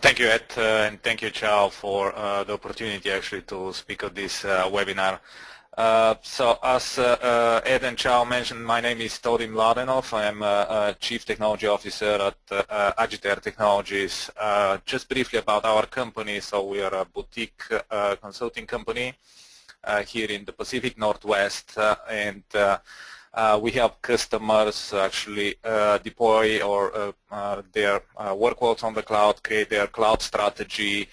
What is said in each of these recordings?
Thank you, Ed, and thank you, Chao, for the opportunity actually to speak at this webinar. So as Ed and Chao mentioned, my name is Todim Mladenov. I am a Chief Technology Officer at Agitair Technologies. Just briefly about our company, so we are a boutique consulting company here in the Pacific Northwest, and we help customers actually deploy or their workloads on the cloud, create their cloud strategy,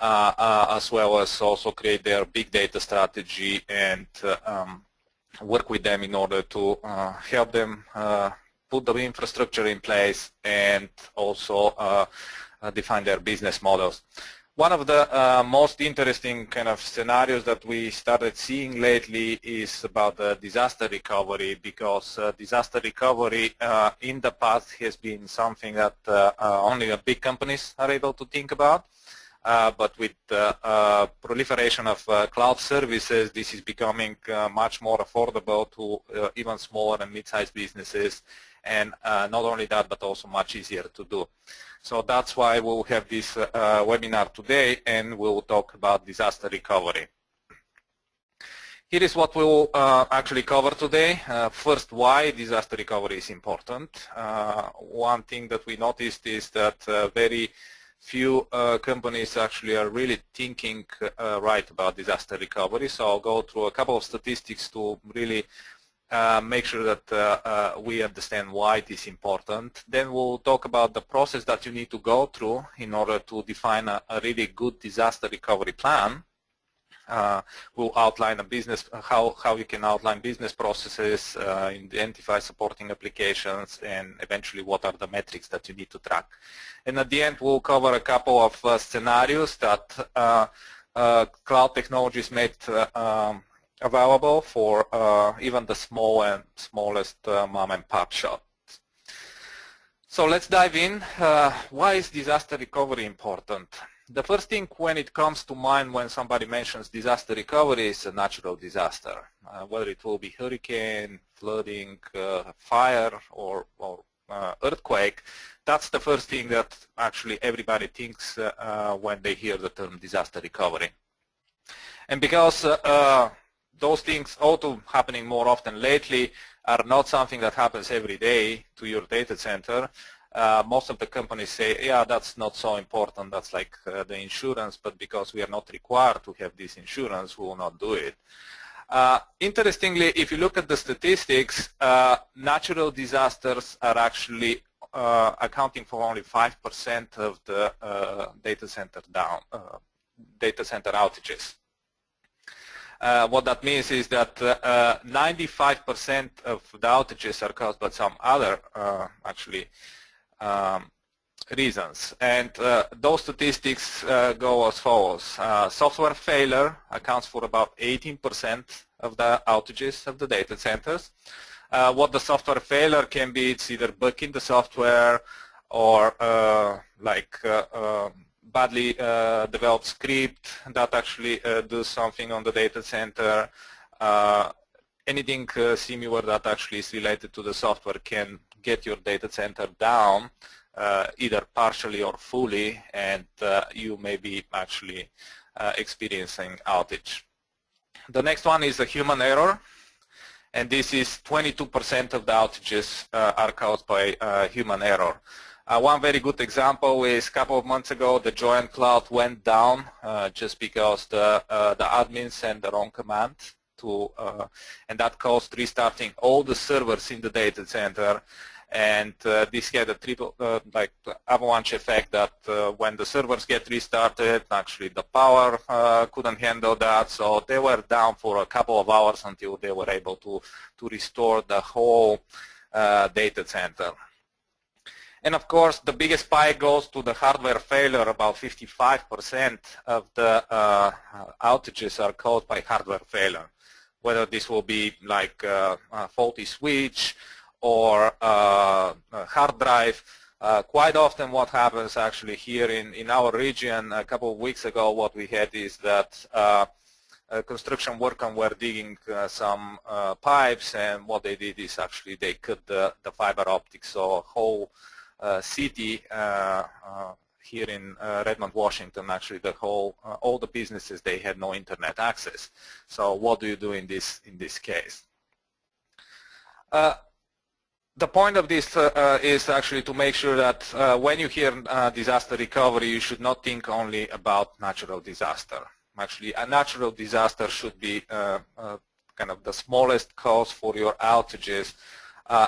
as well as also create their big data strategy and work with them in order to help them put the infrastructure in place and also define their business models. One of the most interesting kind of scenarios that we started seeing lately is about the disaster recovery, because disaster recovery in the past has been something that only the big companies are able to think about. But with the proliferation of cloud services, this is becoming much more affordable to even smaller and mid-sized businesses, and not only that, but also much easier to do. So that's why we'll have this webinar today, and we'll talk about disaster recovery. Here is what we'll actually cover today. First, why disaster recovery is important. One thing that we noticed is that very few companies actually are really thinking right about disaster recovery. So I'll go through a couple of statistics to really make sure that we understand why it is important. Then we'll talk about the process that you need to go through in order to define a really good disaster recovery plan. We'll outline a business, how you can outline business processes, identify supporting applications, and eventually what are the metrics that you need to track. And at the end, we'll cover a couple of scenarios that cloud technologies made available for even the smallest mom and pop shop. So let's dive in. Why is disaster recovery important? The first thing when it comes to mind when somebody mentions disaster recovery is a natural disaster, whether it will be hurricane, flooding, fire, or earthquake. That's the first thing that actually everybody thinks when they hear the term disaster recovery. And because those things, although happening more often lately, are not something that happens every day to your data center. Most of the companies say, yeah, that's not so important, that's like the insurance, but because we are not required to have this insurance, we will not do it. Interestingly, if you look at the statistics, natural disasters are actually accounting for only 5% of the data center outages. What that means is that 95% of the outages are caused by some other reasons, and those statistics go as follows. Software failure accounts for about 18% of the outages of the data centers. What the software failure can be, it's either bug in the software or badly developed script that actually does something on the data center. Anything similar that actually is related to the software can get your data center down, either partially or fully, and you may be actually experiencing outage. The next one is a human error, and this is 22% of the outages are caused by human error. One very good example is a couple of months ago, the Joint Cloud went down just because the admin sent the wrong command to, and that caused restarting all the servers in the data center. And this had a triple, avalanche effect that when the servers get restarted, actually the power couldn't handle that, so they were down for a couple of hours until they were able to restore the whole data center. And of course, the biggest spike goes to the hardware failure. About 55% of the outages are caused by hardware failure, whether this will be like a faulty switch or a hard drive. Quite often what happens actually here in our region, a couple of weeks ago, what we had is that construction workers were digging some pipes, and what they did is actually they cut the fiber optics, so a whole city here in Redmond, Washington, actually all the businesses, they had no internet access. So what do you do in this case? The point of this is actually to make sure that when you hear disaster recovery, you should not think only about natural disaster. Actually, a natural disaster should be kind of the smallest cause for your outages.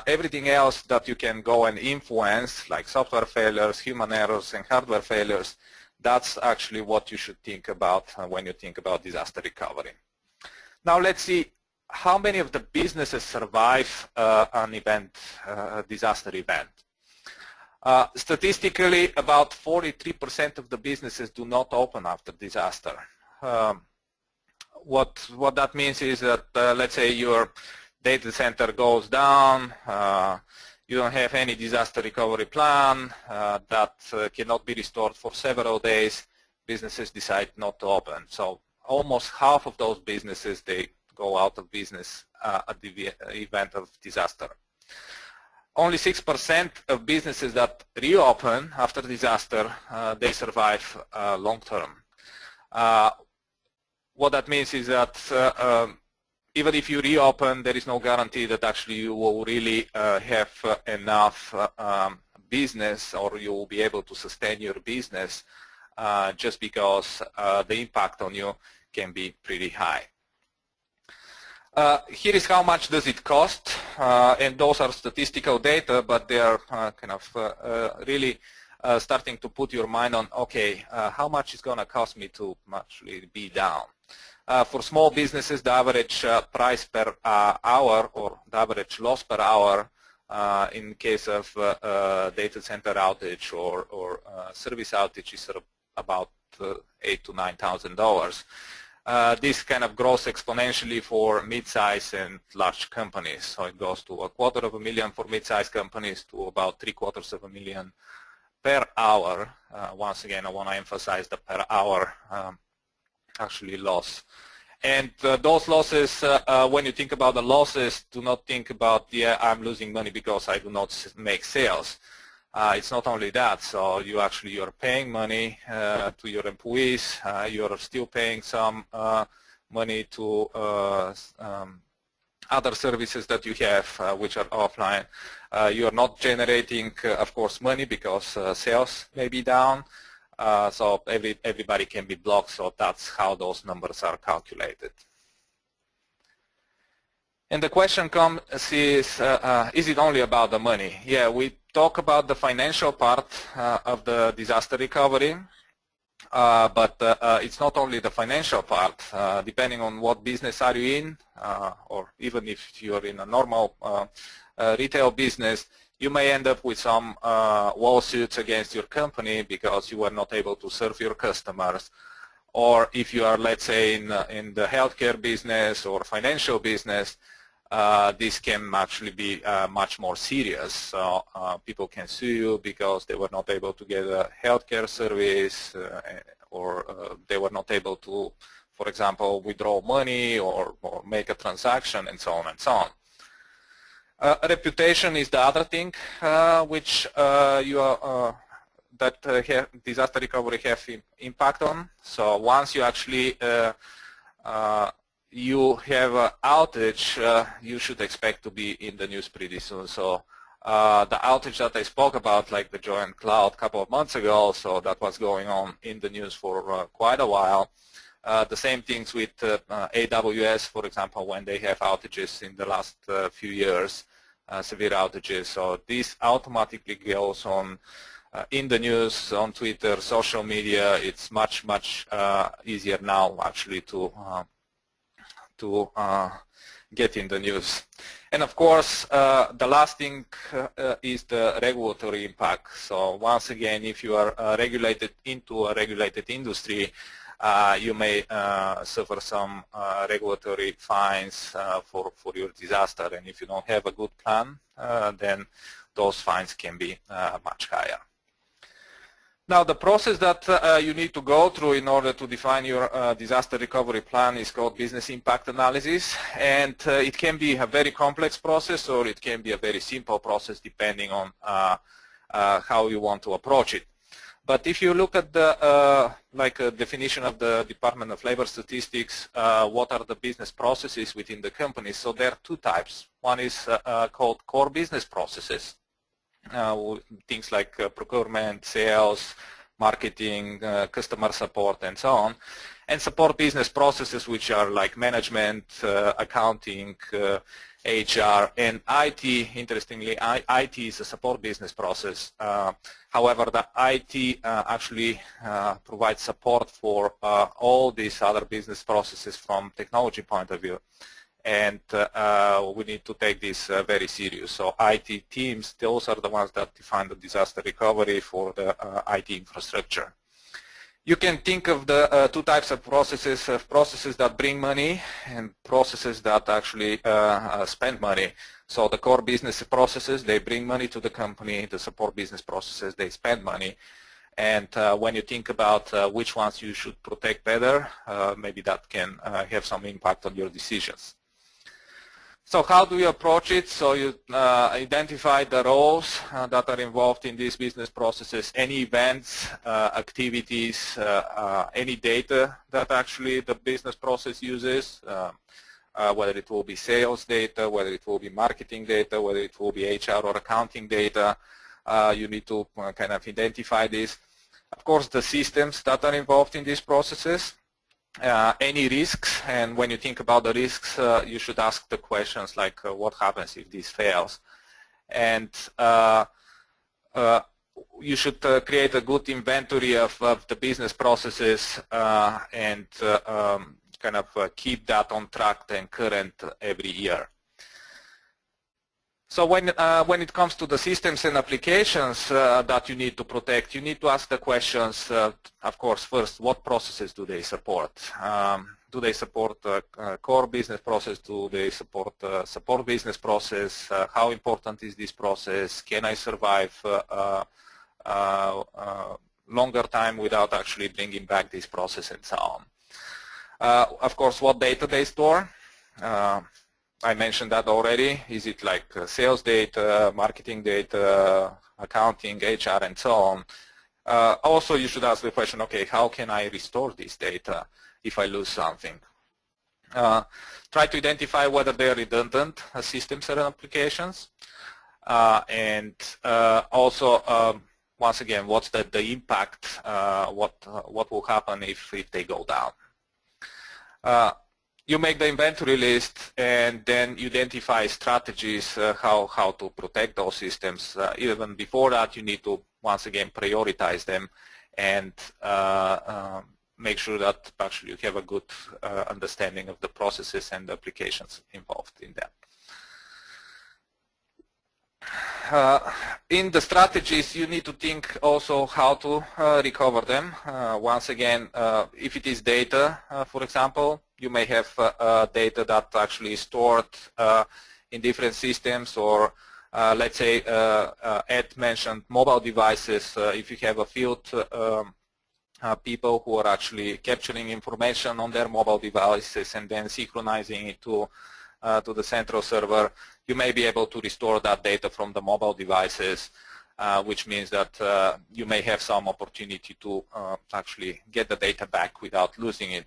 Everything else that you can go and influence, like software failures, human errors, and hardware failures, that's actually what you should think about when you think about disaster recovery. Now let's see how many of the businesses survive an event, a disaster event. Statistically, about 43% of the businesses do not open after disaster. What that means is that, let's say your data center goes down, you don't have any disaster recovery plan, that cannot be restored for several days, businesses decide not to open. So almost half of those businesses, they go out of business at the event of disaster. Only 6% of businesses that reopen after disaster, they survive long term. What that means is that even if you reopen, there is no guarantee that actually you will really have enough business, or you will be able to sustain your business, just because the impact on you can be pretty high. Here is how much does it cost, and those are statistical data, but they are kind of really starting to put your mind on, okay, how much is going to cost me to actually be down. For small businesses, the average price per hour, or the average loss per hour in case of data center outage or service outage is about $8,000 to $9,000. This kind of grows exponentially for mid-size and large companies. So it goes to $250,000 for mid-size companies to about $750,000 per hour. Once again, I want to emphasize the per hour actually loss. And those losses, when you think about the losses, do not think about, yeah, I'm losing money because I do not make sales. It's not only that. So you're paying money to your employees. You're still paying some money to other services that you have, which are offline. You're not generating, of course, money because sales may be down. So everybody can be blocked, so that's how those numbers are calculated. And the question comes is it only about the money? Yeah, we talk about the financial part of the disaster recovery, but it's not only the financial part. Depending on what business are you in, or even if you're in a normal retail business, you may end up with some lawsuits against your company because you were not able to serve your customers. Or if you are, let's say, in the healthcare business or financial business, this can actually be much more serious. So people can sue you because they were not able to get a healthcare service, or they were not able to, for example, withdraw money or make a transaction, and so on and so on. Reputation is the other thing which disaster recovery have impact on. So once you actually you have an outage, you should expect to be in the news pretty soon. So the outage that I spoke about, like the Giant Cloud a couple of months ago, so that was going on in the news for quite a while. The same things with AWS, for example, when they have outages in the last few years, severe outages. So this automatically goes on in the news, on Twitter, social media. It's much easier now actually to get in the news. And of course, the last thing is the regulatory impact. So once again, if you are regulated into a regulated industry, you may suffer some regulatory fines for your disaster, and if you don't have a good plan, then those fines can be much higher. Now, the process that you need to go through in order to define your disaster recovery plan is called business impact analysis, and it can be a very complex process, or it can be a very simple process depending on how you want to approach it. But if you look at the definition of the Department of Labor Statistics, what are the business processes within the company? So there are two types. One is called core business processes, things like procurement, sales, marketing, customer support, and so on. And support business processes, which are like management, accounting, HR, and IT. Interestingly, IT is a support business process. However, the IT actually provides support for all these other business processes from technology point of view. And we need to take this very serious. So IT teams, those are the ones that define the disaster recovery for the IT infrastructure. You can think of the two types of processes that bring money and processes that actually spend money. So the core business processes, they bring money to the company. The support business processes, they spend money. And when you think about which ones you should protect better, maybe that can have some impact on your decisions. So how do you approach it? So you identify the roles that are involved in these business processes, any events, activities, any data that actually the business process uses, whether it will be sales data, whether it will be marketing data, whether it will be HR or accounting data. You need to kind of identify this. Of course, the systems that are involved in these processes. Any risks, and when you think about the risks, you should ask the questions like what happens if this fails, and you should create a good inventory of the business processes and kind of keep that on track and current every year. So when it comes to the systems and applications that you need to protect, you need to ask the questions, of course, first, what processes do they support? Do they support core business process? Do they support support business process? How important is this process? Can I survive longer time without actually bringing back this process and so on? Of course, what data they store? I mentioned that already. Is it like sales data, marketing data, accounting, HR, and so on? Also, you should ask the question, okay, how can I restore this data if I lose something? Try to identify whether they are redundant systems or applications. And also, once again, what's the impact, what will happen if they go down? You make the inventory list and then you identify strategies how to protect those systems. Even before that, you need to once again prioritize them and make sure that actually you have a good understanding of the processes and the applications involved in them. In the strategies, you need to think also how to recover them. Once again, if it is data, for example, you may have data that actually is stored in different systems, or let's say Ed mentioned mobile devices. If you have a field people who are actually capturing information on their mobile devices and then synchronizing it to the central server, you may be able to restore that data from the mobile devices, which means that you may have some opportunity to actually get the data back without losing it.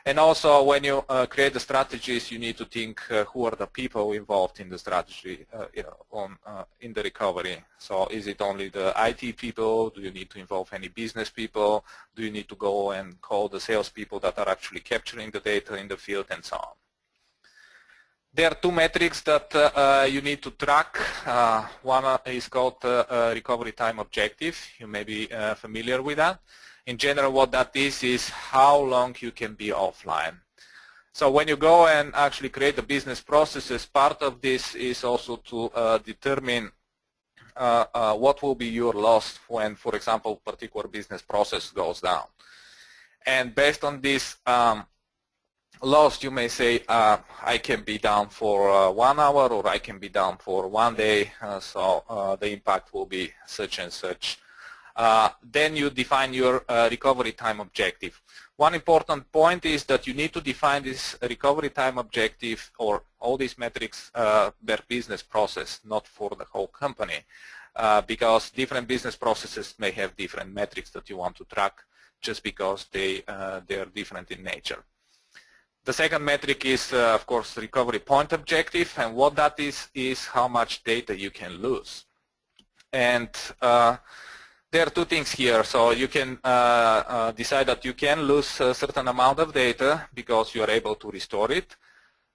And also, when you create the strategies, you need to think who are the people involved in the strategy in the recovery. So is it only the IT people? Do you need to involve any business people? Do you need to go and call the salespeople that are actually capturing the data in the field, and so on? There are two metrics that you need to track. One is called recovery time objective. You may be familiar with that. In general, what that is how long you can be offline. So when you go and actually create the business processes, part of this is also to determine what will be your loss when, for example, particular business process goes down. And based on this loss, you may say, I can be down for 1 hour, or I can be down for 1 day, so the impact will be such and such. Then you define your recovery time objective. One important point is that you need to define this recovery time objective, or all these metrics, their business process, not for the whole company. because different business processes may have different metrics that you want to track just because they are different in nature. The second metric is, of course, recovery point objective, and what that is how much data you can lose. And there are two things here. So you can decide that you can lose a certain amount of data because you are able to restore it.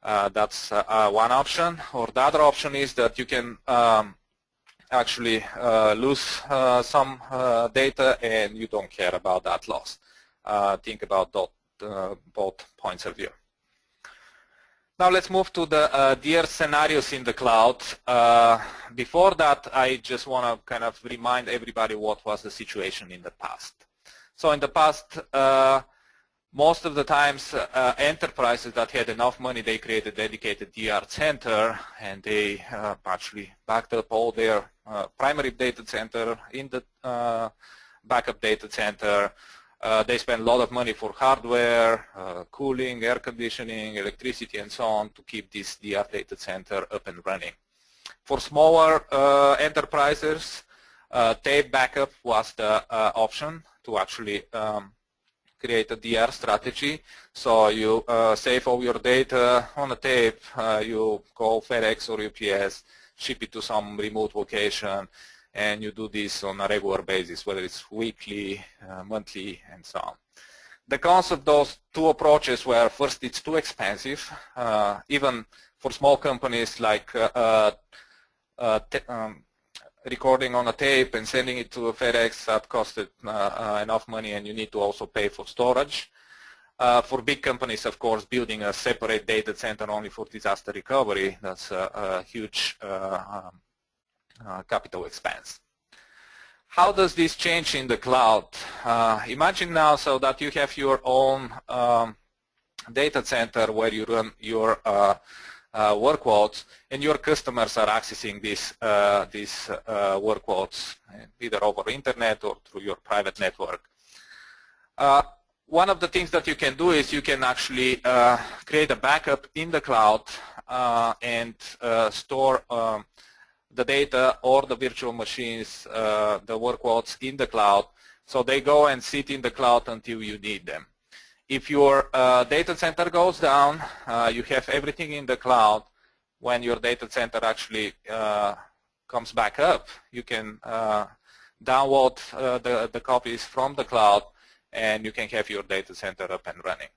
That's one option. Or the other option is that you can actually lose some data and you don't care about that loss. Think about both points of view. Now let's move to the DR scenarios in the cloud. Before that, I just want to kind of remind everybody what was the situation in the past. So in the past, most of the times, enterprises that had enough money, they created a dedicated DR center, and they actually backed up all their primary data center in the backup data center. They spend a lot of money for hardware, cooling, air conditioning, electricity, and so on to keep this DR data center up and running. For smaller enterprises, tape backup was the option to actually create a DR strategy. So you save all your data on a tape, you call FedEx or UPS, ship it to some remote location, and you do this on a regular basis, whether it's weekly, monthly, and so on. The cons of those two approaches were, first, it's too expensive. Even for small companies, like recording on a tape and sending it to a FedEx, that costed enough money, and you need to also pay for storage. For big companies, of course, building a separate data center only for disaster recovery, that's a huge capital expense. How does this change in the cloud? Imagine now so that you have your own data center where you run your workloads, and your customers are accessing these workloads either over internet or through your private network. One of the things that you can do is you can actually create a backup in the cloud and store the data or the virtual machines, the workloads in the cloud, so they go and sit in the cloud until you need them. If your data center goes down, you have everything in the cloud. When your data center actually comes back up, you can download the copies from the cloud, and you can have your data center up and running.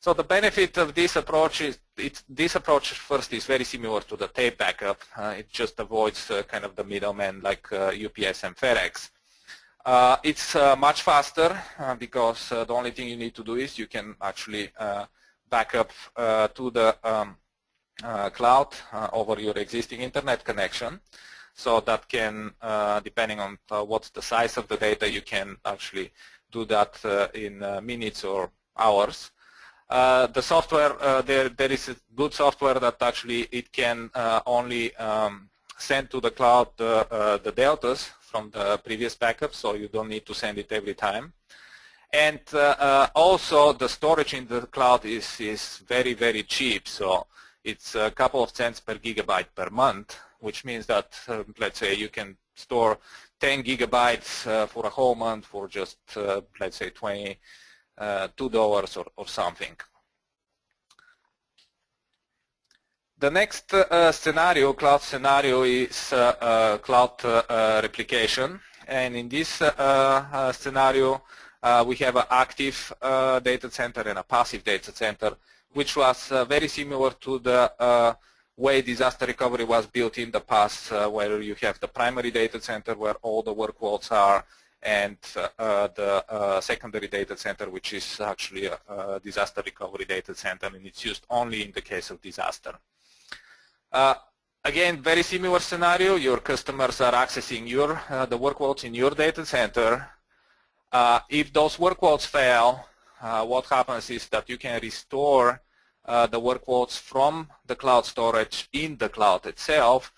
So the benefit of this approach is, this approach first is very similar to the tape backup. It just avoids kind of the middlemen like UPS and FedEx. It's much faster because the only thing you need to do is you can actually back up to the cloud over your existing internet connection. So that can, depending on what's the size of the data, you can actually do that in minutes or hours. The software, there is a good software that actually it can only send to the cloud the deltas from the previous backup, so you don't need to send it every time. And also the storage in the cloud is very, very cheap. So it's a couple of cents per gigabyte per month, which means that, let's say, you can store 10 gigabytes for a whole month for just, let's say, $22 or something. The next scenario, cloud scenario, is cloud replication. And in this scenario, we have an active data center and a passive data center, which was very similar to the way disaster recovery was built in the past, where you have the primary data center where all the workloads are, and the secondary data center, which is actually a disaster recovery data center, and it's used only in the case of disaster. Again, very similar scenario. Your customers are accessing the workloads in your data center. If those workloads fail, what happens is that you can restore the workloads from the cloud storage in the cloud itself,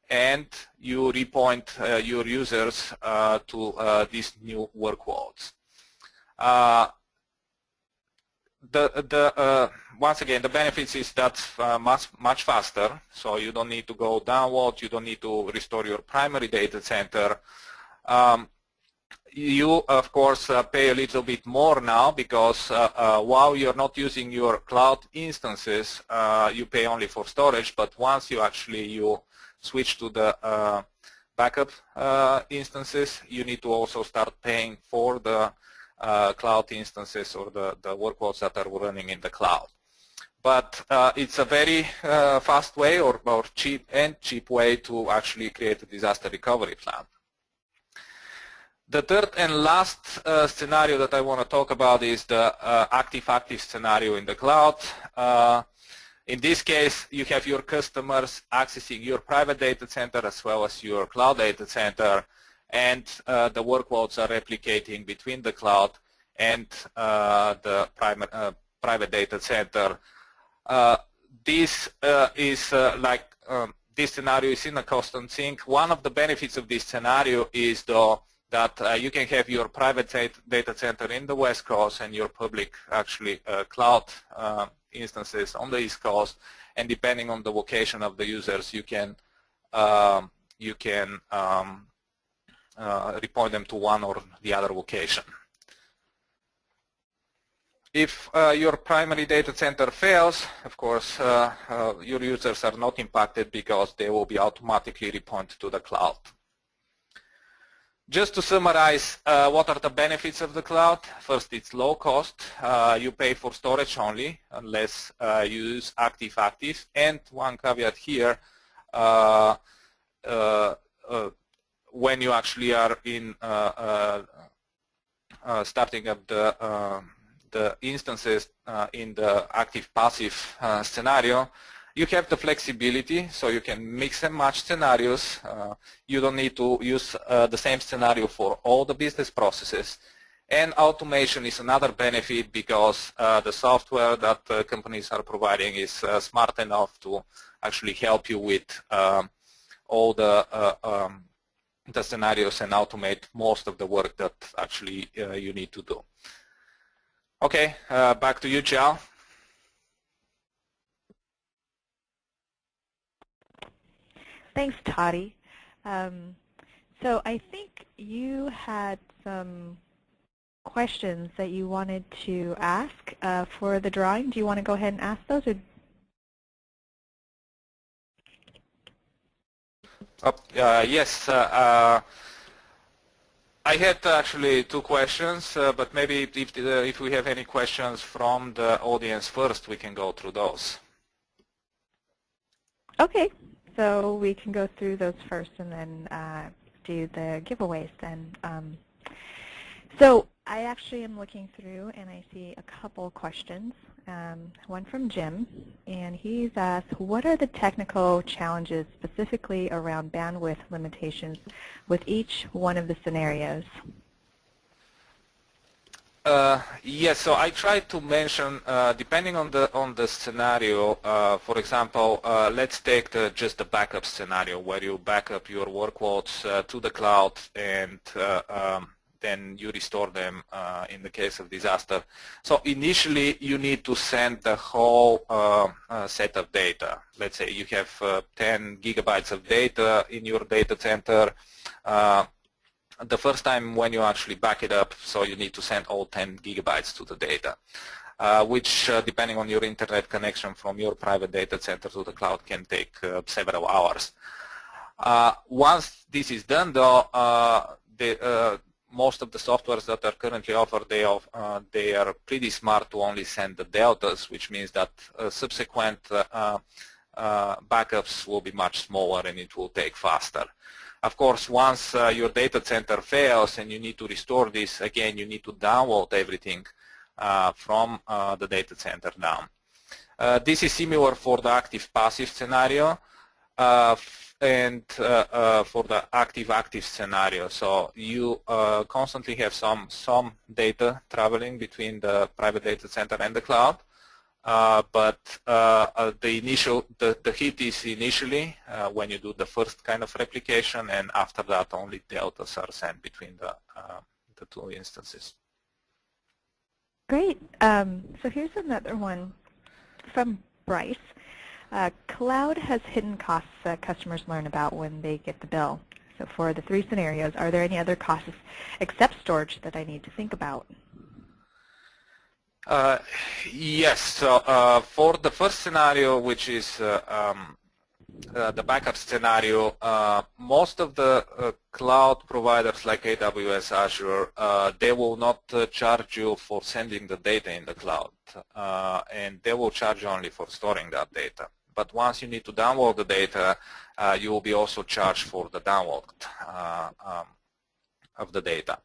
and you repoint your users to these new workloads. once again, the benefits is that much faster. So you don't need to go download. You don't need to restore your primary data center. You, of course, pay a little bit more now because while you're not using your cloud instances, you pay only for storage. But once you switch to the backup instances, you need to also start paying for the cloud instances or the workloads that are running in the cloud. But it's a very fast way or cheap way to actually create a disaster recovery plan. The third and last scenario that I want to talk about is the active-active scenario in the cloud. In this case, you have your customers accessing your private data center as well as your cloud data center, and the workloads are replicating between the cloud and the private data center. This scenario is in a constant sync. One of the benefits of this scenario is though that you can have your private data center in the West Coast and your public cloud instances on the East Coast, and depending on the location of the users, you can report them to one or the other location. If your primary data center fails, of course, your users are not impacted because they will be automatically reported to the cloud. Just to summarize, what are the benefits of the cloud? First, it's low cost. You pay for storage only unless you use active-active. And one caveat here, when you actually are in starting up the instances in the active-passive scenario, you have the flexibility, so you can mix and match scenarios. You don't need to use the same scenario for all the business processes. And automation is another benefit because the software that companies are providing is smart enough to actually help you with all the scenarios and automate most of the work that actually you need to do. Okay, back to you, Chal. Thanks, Toddy. So I think you had some questions that you wanted to ask for the drawing. Do you want to go ahead and ask those? Or? Yes. I had actually two questions, but maybe if we have any questions from the audience first, we can go through those. Okay. So we can go through those first and then do the giveaways then. So I actually am looking through and I see a couple questions. One from Jim, and he's asked, what are the technical challenges specifically around bandwidth limitations with each one of the scenarios? Yes, so I tried to mention, depending on the scenario, for example, let's take just the backup scenario where you back up your workloads to the cloud and then you restore them in the case of disaster. So initially you need to send the whole set of data. Let's say you have 10 gigabytes of data in your data center. The first time when you actually back it up, so you need to send all 10 gigabytes to the data, which depending on your internet connection from your private data center to the cloud can take several hours. Once this is done though, most of the softwares that are currently offered, they are pretty smart to only send the deltas, which means that subsequent backups will be much smaller and it will take faster. Of course, once your data center fails and you need to restore this, again, you need to download everything from the data center down. This is similar for the active-passive scenario and for the active-active scenario. So you constantly have some data traveling between the private data center and the cloud. But the hit is initially when you do the first kind of replication, and after that only deltas are sent between the two instances. Great. So here's another one from Bryce. Cloud has hidden costs that customers learn about when they get the bill. So for the 3 scenarios, are there any other costs except storage that I need to think about? Yes. So for the first scenario, which is the backup scenario, most of the cloud providers like AWS, Azure, they will not charge you for sending the data in the cloud, and they will charge you only for storing that data. But once you need to download the data, you will be also charged for the download of the data.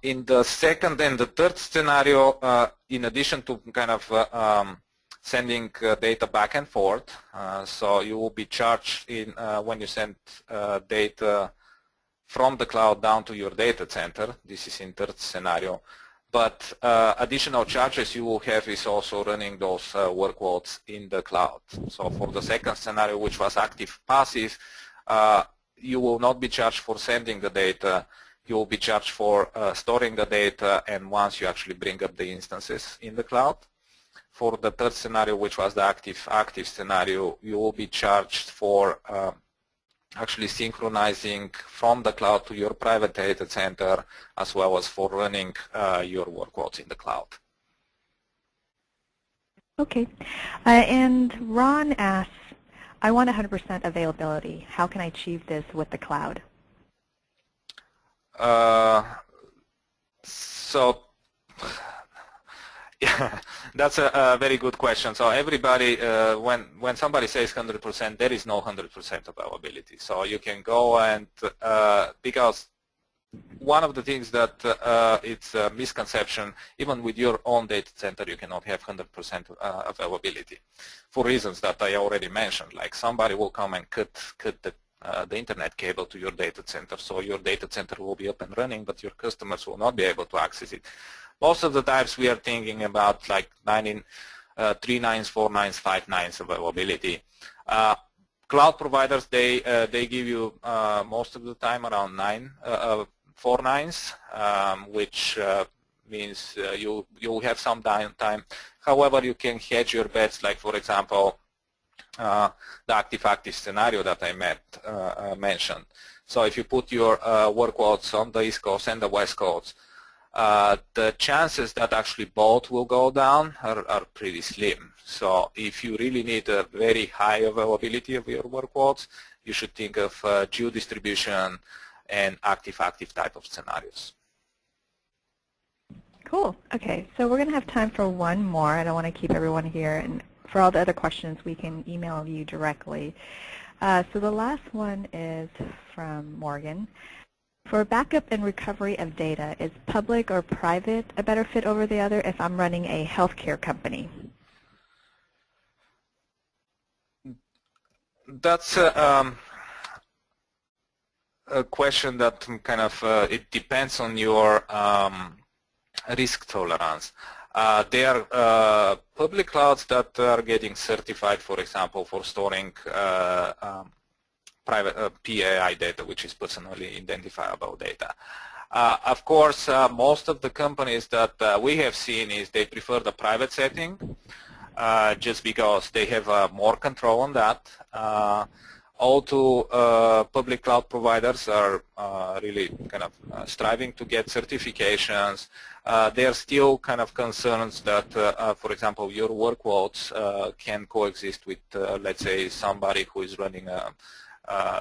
In the second and the third scenario, in addition to kind of sending data back and forth, so you will be charged when you send data from the cloud down to your data center. This is in third scenario. But additional charges you will have is also running those workloads in the cloud. So for the second scenario, which was active passive, you will not be charged for sending the data. You will be charged for storing the data, and once you actually bring up the instances in the cloud. For the third scenario, which was the active scenario, you will be charged for actually synchronizing from the cloud to your private data center, as well as for running your workloads in the cloud. Okay. And Ron asks, I want 100% availability. How can I achieve this with the cloud? So yeah, that's a very good question. So everybody, when somebody says 100%, there is no 100% availability. So you can go and, because one of the things that it's a misconception, even with your own data center, you cannot have 100% availability for reasons that I already mentioned. Like somebody will come and cut the internet cable to your data center, so your data center will be up and running, but your customers will not be able to access it. Most of the times we are thinking about like 3 nines, 4 nines, 5 nines availability. Cloud providers, they give you most of the time around 4 nines, which means you have some downtime. However, you can hedge your bets, like for example, the active scenario that I mentioned. So if you put your workloads on the East Coast and the West Coast, the chances that actually both will go down are pretty slim. So if you really need a very high availability of your workloads, you should think of geo-distribution and active type of scenarios. Cool. Okay, so we're going to have time for one more. I don't want to keep everyone here, and for all the other questions, we can email you directly. So the last one is from Morgan. For backup and recovery of data, is public or private a better fit over the other if I'm running a healthcare company? That's a question that kind of, it depends on your risk tolerance. There are public clouds that are getting certified, for example, for storing private PII data, which is personally identifiable data. Of course, most of the companies that we have seen is they prefer the private setting, just because they have more control on that. All two public cloud providers are really kind of striving to get certifications. There are still kind of concerns that, for example, your workloads can coexist with, let's say, somebody who is running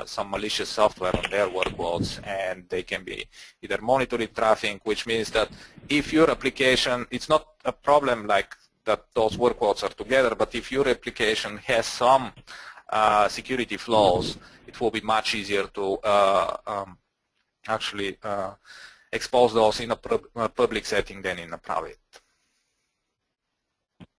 some malicious software on their workloads, and they can be either monitoring traffic, which means that if your application, it's not a problem like that those workloads are together, but if your application has some security flaws, it will be much easier to actually expose those in a public setting than in a private.